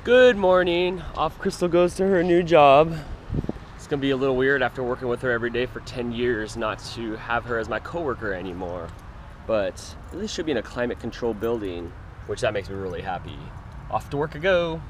Good morning. Off Crystal goes to her new job. It's gonna be a little weird after working with her every day for 10 years not to have her as my coworker anymore. But at least she'll be in a climate controlled building, which that makes me really happy. Off to work I go.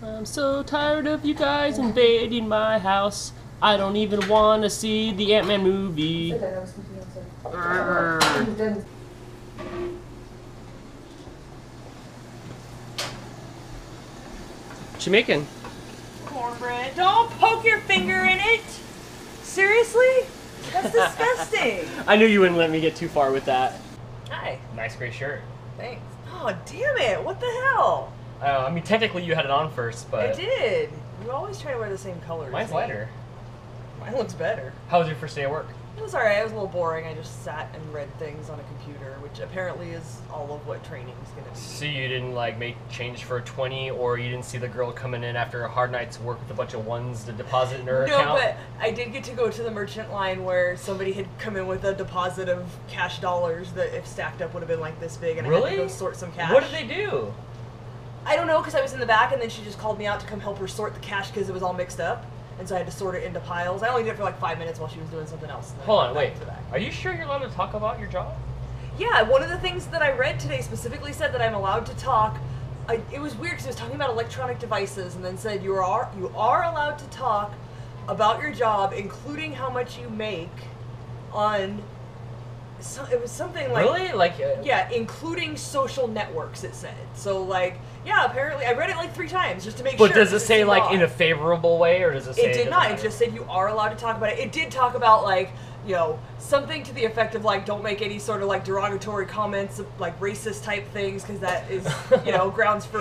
I'm so tired of you guys invading my house. I don't even want to see the Ant-Man movie. What you making? Cornbread. Don't poke your finger in it! Seriously? That's disgusting. I knew you wouldn't let me get too far with that. Hi. Nice gray shirt. Thanks. Oh, damn it. What the hell? I mean, technically you had it on first, but... I did. You always try to wear the same colors. Mine's lighter. Mine looks better. How was your first day at work? It was alright. It was a little boring. I just sat and read things on a computer, which apparently is all of what training is going to be. So you didn't, like, make change for a 20, or you didn't see the girl coming in after a hard night's work with a bunch of ones to deposit in her account? No, but I did get to go to the merchant line where somebody had come in with a deposit of cash dollars that, if stacked up, would have been like this big, and I had to go sort some cash. What did they do? I don't know, because I was in the back, and then she just called me out to come help her sort the cash because it was all mixed up. And so I had to sort it into piles. I only did it for like 5 minutes while she was doing something else. Hold on, wait. Are you sure you're allowed to talk about your job? Yeah, one of the things that I read today specifically said that I'm allowed to talk. It was weird because it was talking about electronic devices, and then said you are allowed to talk about your job, including how much you make on... So it was something like... Really? Like... Yeah, including social networks, it said. So, like, yeah, apparently... I read it like 3 times just to make sure. But does it say, like, in a favorable way, or does it say... It did not. It just said you are allowed to talk about it. It did talk about, like, you know, something to the effect of, like, don't make any sort of, like, derogatory comments, like, racist type things, because that is, you know, grounds for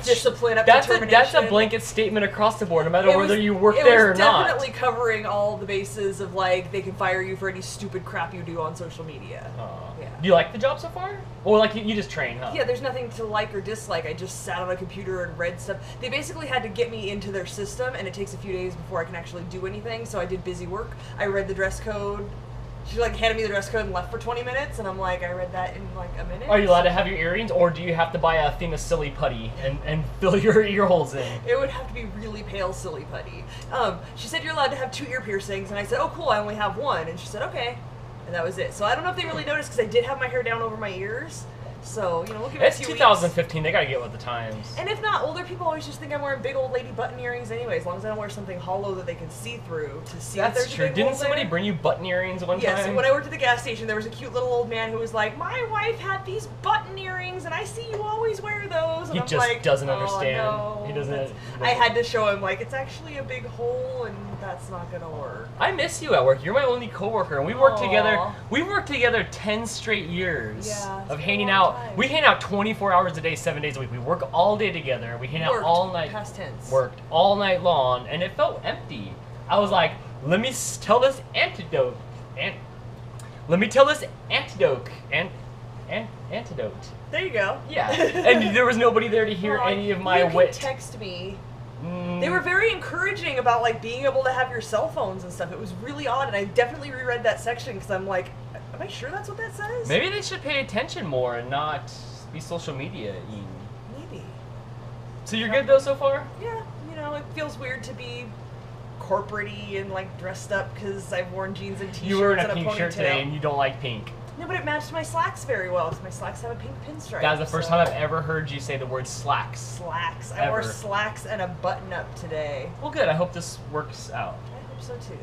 discipline up to termination. That's a blanket statement across the board, no matter whether you work there or not. It was definitely covering all the bases of, like, they can fire you for any stupid crap you do on social media. Yeah. Do you like the job so far? Or, like, you just train, huh? Yeah, there's nothing to like or dislike. I just sat on a computer and read stuff. They basically had to get me into their system, and it takes a few days before I can actually do anything, so I did busy work. I read the dress code. She, like, handed me the dress code and left for 20 minutes, and I'm like, I read that in, like, a minute. Are you allowed to have your earrings, or do you have to buy a thing of silly putty and fill your ear holes in? It would have to be really pale silly putty. She said you're allowed to have 2 ear piercings, and I said, oh, cool, I only have 1. And she said, okay. And that was it. So I don't know if they really noticed, because I did have my hair down over my ears. So, you know, we'll give it a few weeks. It's 2015. They gotta get with the times. And if not, older people always just think I'm wearing big old lady button earrings anyway, as long as I don't wear something hollow that they can see through to see if there's a big hole there. Didn't somebody bring you button earrings one time? Yes, when I worked at the gas station, there was a cute little old man who was like, my wife had these button earrings, and I see you always wear those. And he I'm just like, doesn't understand. No, he doesn't. I had to show him, like, it's actually a big hole, and that's not gonna work. I miss you at work. You're my only coworker, and we worked together. We worked together 10 straight years of hanging out. Time. We hang out 24 hours a day, 7 days a week. We work all day together. We hang out all night. Past tense. Worked all night long, and it felt empty. I was like, let me tell this antidote. Let me tell this antidote. Antidote. There you go. Yeah. And there was nobody there to hear any of my wit. You can text me. They were very encouraging about, like, being able to have your cell phones and stuff. It was really odd, and I definitely reread that section because I'm like, am I sure that's what that says? Maybe they should pay attention more and not be social media-ing. Maybe. So you're good though so far? Yeah. You know, it feels weird to be corporate-y and, like, dressed up because I've worn jeans and t-shirts. You were in a and pink shirt today and you don't like pink. No, but it matched my slacks very well because my slacks have a pink pinstripe. That was the first time I've ever heard you say the word slacks. Slacks. I wore slacks and a button-up today. Well, good. I hope this works out. I hope so, too.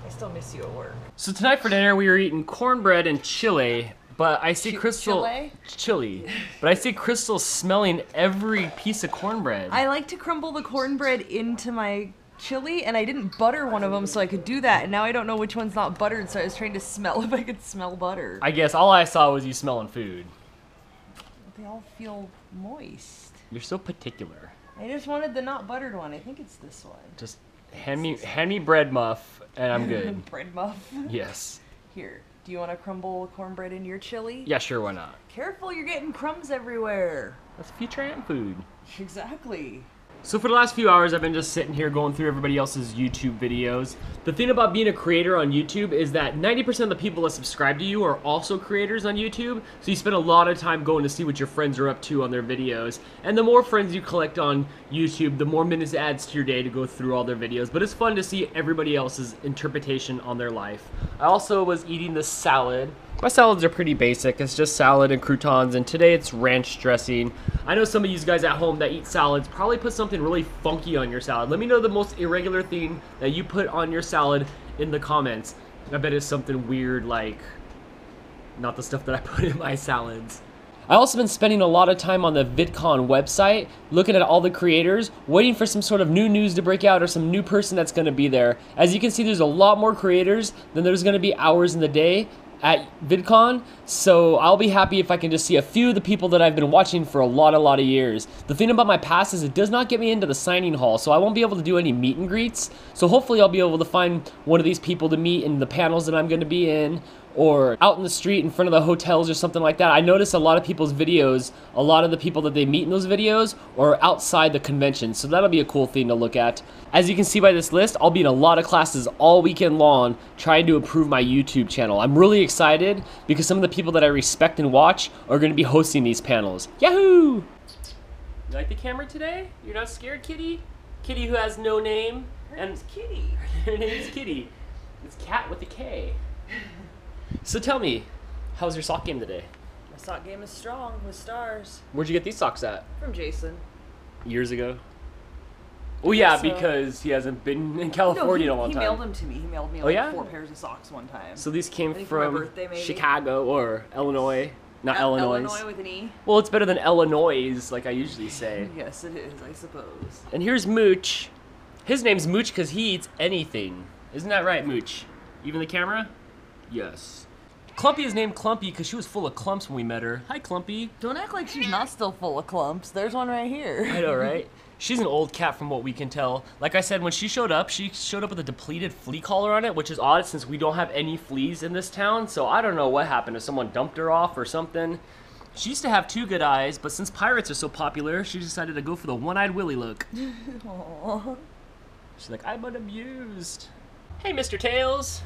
I still miss you at work. So tonight for dinner we were eating cornbread and chili, but I see Crystal... Chili? But I see Crystal smelling every piece of cornbread. I like to crumble the cornbread into my chili, and I didn't butter one of them so I could do that, and now I don't know which one's not buttered, so I was trying to smell if I could smell butter. I guess all I saw was you smelling food. They all feel moist. You're so particular. I just wanted the not buttered one. I think it's this one. Just hand me bread muff, and I'm good. Bread muff? Yes. Here, do you want to crumble cornbread in your chili? Yeah, sure, why not? Careful, you're getting crumbs everywhere. That's future ant food. Exactly. So for the last few hours, I've been just sitting here going through everybody else's YouTube videos. The thing about being a creator on YouTube is that 90% of the people that subscribe to you are also creators on YouTube. So you spend a lot of time going to see what your friends are up to on their videos. And the more friends you collect on YouTube, the more minutes it adds to your day to go through all their videos. But it's fun to see everybody else's interpretation on their life. I also was eating this salad. My salads are pretty basic. It's just salad and croutons, and today it's ranch dressing. I know some of you guys at home that eat salads probably put something really funky on your salad. Let me know the most irregular thing that you put on your salad in the comments. I bet it's something weird like not the stuff that I put in my salads. I also been spending a lot of time on the VidCon website, looking at all the creators, waiting for some sort of new news to break out or some new person that's gonna be there. As you can see, there's a lot more creators than there's gonna be hours in the day at VidCon, so I'll be happy if I can just see a few of the people that I've been watching for a lot of years. The thing about my pass is it does not get me into the signing hall, so I won't be able to do any meet and greets. So hopefully I'll be able to find one of these people to meet in the panels that I'm going to be in, or out in the street in front of the hotels or something like that. I notice a lot of people's videos, a lot of the people that they meet in those videos are outside the convention, so that'll be a cool thing to look at. As you can see by this list, I'll be in a lot of classes all weekend long trying to improve my YouTube channel. I'm really excited because some of the people that I respect and watch are going to be hosting these panels. Yahoo! You like the camera today? You're not scared, Kitty? Kitty who has no name. Her name's Kitty. Her name's Kitty. It's cat with a K. So tell me, how was your sock game today? My sock game is strong with stars. Where'd you get these socks at? From Jason. Years ago? Oh yeah, So- because he hasn't been in California in a long he time. mailed them to me. He mailed me Oh, like yeah? 4 pairs of socks one time. So these came I think for my from birthday, maybe. Chicago or Illinois. Not Illinois. Illinois with an E. Well, it's better than Illinois, like I usually say. Yes, it is, I suppose. And here's Mooch. His name's Mooch because he eats anything. Isn't that right, Mooch? Even the camera? Yes. Clumpy is named Clumpy because she was full of clumps when we met her. Hi, Clumpy. Don't act like she's not still full of clumps. There's one right here. I know, right? She's an old cat from what we can tell. Like I said, when she showed up with a depleted flea collar on it, which is odd since we don't have any fleas in this town. So I don't know what happened, if someone dumped her off or something. She used to have 2 good eyes, but since pirates are so popular, she decided to go for the one-eyed Willy look. Aww. She's like, I'm unabused. Hey, Mr. Tails.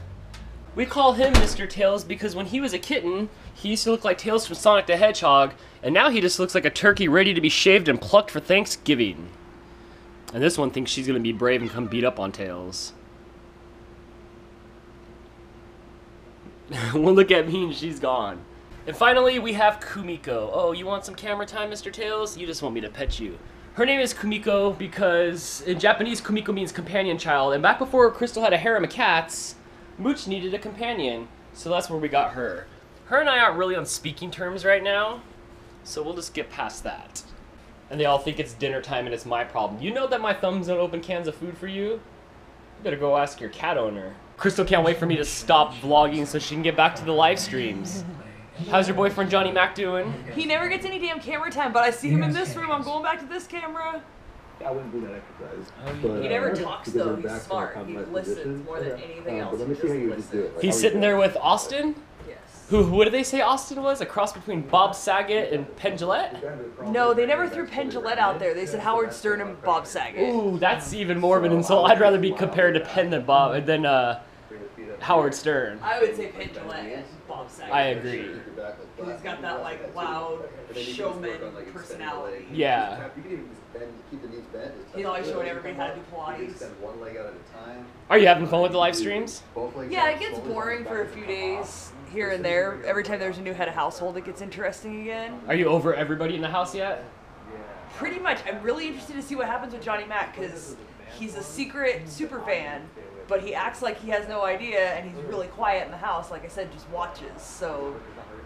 We call him Mr. Tails because when he was a kitten, he used to look like Tails from Sonic the Hedgehog, and now he just looks like a turkey ready to be shaved and plucked for Thanksgiving. And this one thinks she's gonna be brave and come beat up on Tails. One look at me and she's gone. And finally, we have Kumiko. Oh, you want some camera time, Mr. Tails? You just want me to pet you. Her name is Kumiko because in Japanese, Kumiko means companion child. And back before Crystal had a harem of cats, Mooch needed a companion. So that's where we got her. Her and I aren't really on speaking terms right now, so we'll just get past that. And they all think it's dinner time and it's my problem. You know that my thumbs don't open cans of food for you? You better go ask your cat owner. Crystal can't wait for me to stop vlogging so she can get back to the live streams. How's your boyfriend Johnny Mac doing? He never gets any damn camera time, but I see him in this room. I'm going back to this camera. I wouldn't do that exercise. He never talks though. He's smart. He listens more than anything else. But let me see how you just do it. Like, He's sitting there with Austin? Yes. What did they say Austin was? A cross between Bob Saget and Penn Jillette? No, they never threw Penn Jillette out there. They said Howard Stern and Bob Saget. Ooh, that's even more of an insult. I'd rather be compared to Penn than Howard Stern. I would say Penn Jillette and Bob Saget. I agree. He's got that like loud showman personality. Yeah. He's always showing everybody how to do Pilates. Are you having fun with the live streams? Yeah, it gets boring for a few days here and there. Every time there's a new head of household, it gets interesting again. Are you over everybody in the house yet? Pretty much. I'm really interested to see what happens with Johnny Mac because he's a secret super fan, but he acts like he has no idea and he's really quiet in the house. Like I said, just watches. So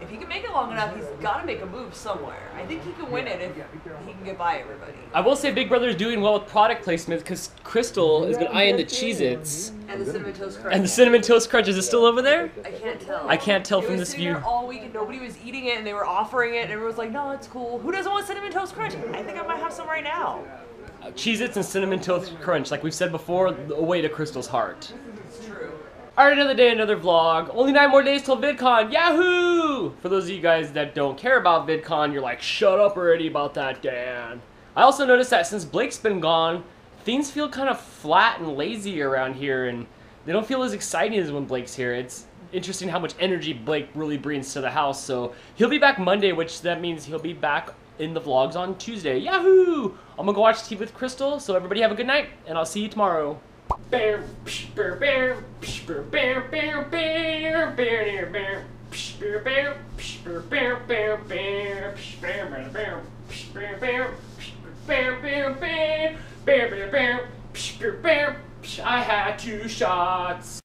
if he can make it long enough, he's got to make a move somewhere. I think he can win it if he can get by everybody. I will say Big Brother is doing well with product placement because Crystal is going to eye in the Cheez-Its. And the Cinnamon Toast Crunch. And the Cinnamon Toast Crunch, is it still over there? I can't tell. I can't tell It from was this sitting view. there all week and nobody was eating it and they were offering it and everyone was like, no, it's cool. Who doesn't want Cinnamon Toast Crunch? I think I might have some right now. Cheez-Its and Cinnamon Toast Crunch, like we've said before, a way to Crystal's heart. It's true. Alright, another day, another vlog. Only 9 more days till VidCon. Yahoo! For those of you guys that don't care about VidCon, you're like, shut up already about that, Dan. I also noticed that since Blake's been gone, things feel kind of flat and lazy around here, and they don't feel as exciting as when Blake's here. It's interesting how much energy Blake really brings to the house. So he'll be back Monday, which that means he'll be back in the vlogs on Tuesday. Yahoo! I'm gonna go watch TV with Crystal, so everybody have a good night, and I'll see you tomorrow. I had 2 shots.